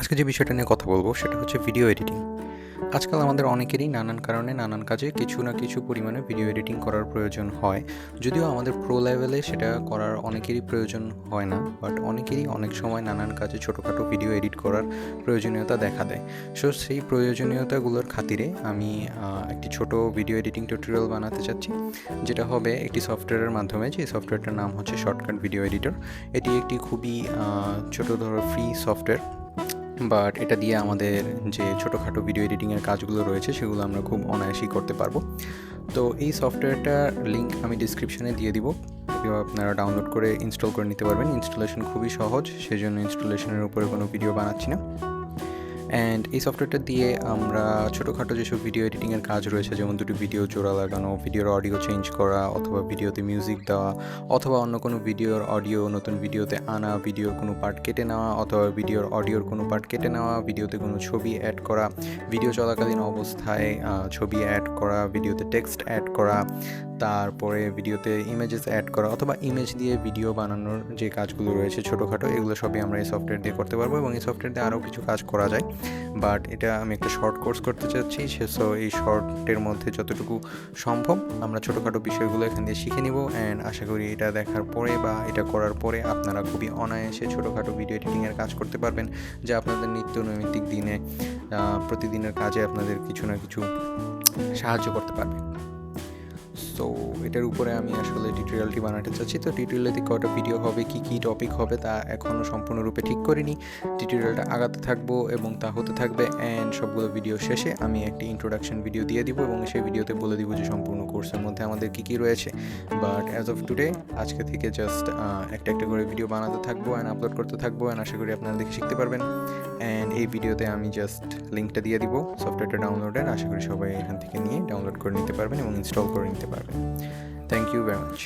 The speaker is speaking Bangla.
আজকে যে বিষয়টা নিয়ে কথা বলবো সেটা হচ্ছে ভিডিও এডিটিং। আজকাল আমাদের অনেকেরই নানান কারণে নানান কাজে কিছু না কিছু পরিমাণে ভিডিও এডিটিং করার প্রয়োজন হয়। যদিও আমাদের প্রো লেভেলে সেটা করার অনেকেরই প্রয়োজন হয় না, বাট অনেকেরই অনেক সময় নানান কাজে ছোটোখাটো ভিডিও এডিট করার প্রয়োজনীয়তা দেখা দেয়। সো সেই প্রয়োজনীয়তাগুলোর খাতিরে আমি একটি ছোট ভিডিও এডিটিং টিউটোরিয়াল বানাতে চাচ্ছি, যেটা হবে একটি সফটওয়্যারের মাধ্যমে। যে সফটওয়্যারটার নাম হচ্ছে শর্টকাট ভিডিও এডিটর। এটি একটি খুবই ছোটো ধরো ফ্রি সফটওয়্যার, বাট এটা দিয়ে আমাদের যে ছোটোখাটো ভিডিও এডিটিংয়ের কাজগুলো রয়েছে সেগুলো আমরা খুব অনায়াসেই করতে পারবো। তো এই সফটওয়্যারটার লিঙ্ক আমি ডিসক্রিপশনে দিয়ে দিব, এটিও আপনারা ডাউনলোড করে ইনস্টল করে নিতে পারবেন। ইনস্টলেশন খুবই সহজ, সেজন্য ইনস্টলেশনের উপরে কোনো ভিডিও বানাচ্ছি না। অ্যান্ড এই সফটওয়্যারটা দিয়ে আমরা ছোটোখাটো যেসব ভিডিও এডিটিংয়ের কাজ রয়েছে, যেমন দুটো ভিডিও জোড়া লাগানো, ভিডিওর অডিও চেঞ্জ করা, অথবা ভিডিওতে মিউজিক দেওয়া, অথবা অন্য কোনো ভিডিওর অডিও নতুন ভিডিওতে আনা, ভিডিওর কোনো পার্ট কেটে নেওয়া, অথবা ভিডিওর অডিওর কোনো পার্ট কেটে নেওয়া, ভিডিওতে কোনো ছবি অ্যাড করা, ভিডিও চলাকালীন অবস্থায় ছবি অ্যাড করা, ভিডিওতে টেক্সট অ্যাড করা, তারপরে ভিডিওতে ইমেজেস অ্যাড করা, অথবা ইমেজ দিয়ে ভিডিও বানানোর যে কাজগুলো রয়েছে ছোটোখাটো, এগুলো সবই আমরা এই সফটওয়্যার দিয়ে করতে পারবো। এবং এই সফটওয়্যার দিয়ে আরও কিছু কাজ করা যায়, বাট এটা আমি একটা শর্ট কোর্স করতে চাচ্ছি। সো এই শর্টের মধ্যে যতটুকু সম্ভব আমরা ছোটোখাটো বিষয়গুলো এখান দিয়ে শিখে নিব। অ্যান্ড আশা করি এটা দেখার পরে বা এটা করার পরে আপনারা খুবই অনায়াসে ছোটোখাটো ভিডিও এডিটিংয়ের কাজ করতে পারবেন, যা আপনাদের নিত্য নৈমিত্তিক দিনে প্রতিদিনের কাজে আপনাদের কিছু না কিছু সাহায্য করতে পারবে। সো এটার উপরে আমি আসলে টিউটোরিয়ালটি বানাতে চাচ্ছি। তো টিউটোরিয়ালতে কটা ভিডিও হবে, কী টপিক হবে তা এখনও সম্পূর্ণরূপে ঠিক করিনি। টিউটোরিয়ালটা আগাতে থাকবো এবং তা হতে থাকবে। অ্যান্ড সবগুলো ভিডিও শেষে আমি একটি ইন্ট্রোডাকশন ভিডিও দিয়ে দিব এবং সেই ভিডিওতে বলে দিব যে সম্পূর্ণ কোর্সের মধ্যে আমাদের কী রয়েছে। বাট অ্যাজ অফ টুডে আজকে থেকে জাস্ট একটা একটা করে ভিডিও বানাতে থাকবো অ্যান্ড আপলোড করতে থাকবো। অ্যান্ড আশা করি আপনারা দেখে শিখতে পারবেন। অ্যান্ড এই ভিডিওতে আমি জাস্ট লিঙ্কটা দিয়ে দিব সফটওয়্যারটা ডাউনলোডের। আশা করি সবাই এখান থেকে নিয়ে ডাউনলোড করে নিতে পারবেন এবং ইনস্টল করে নিতে পারবেন। Thank you very much.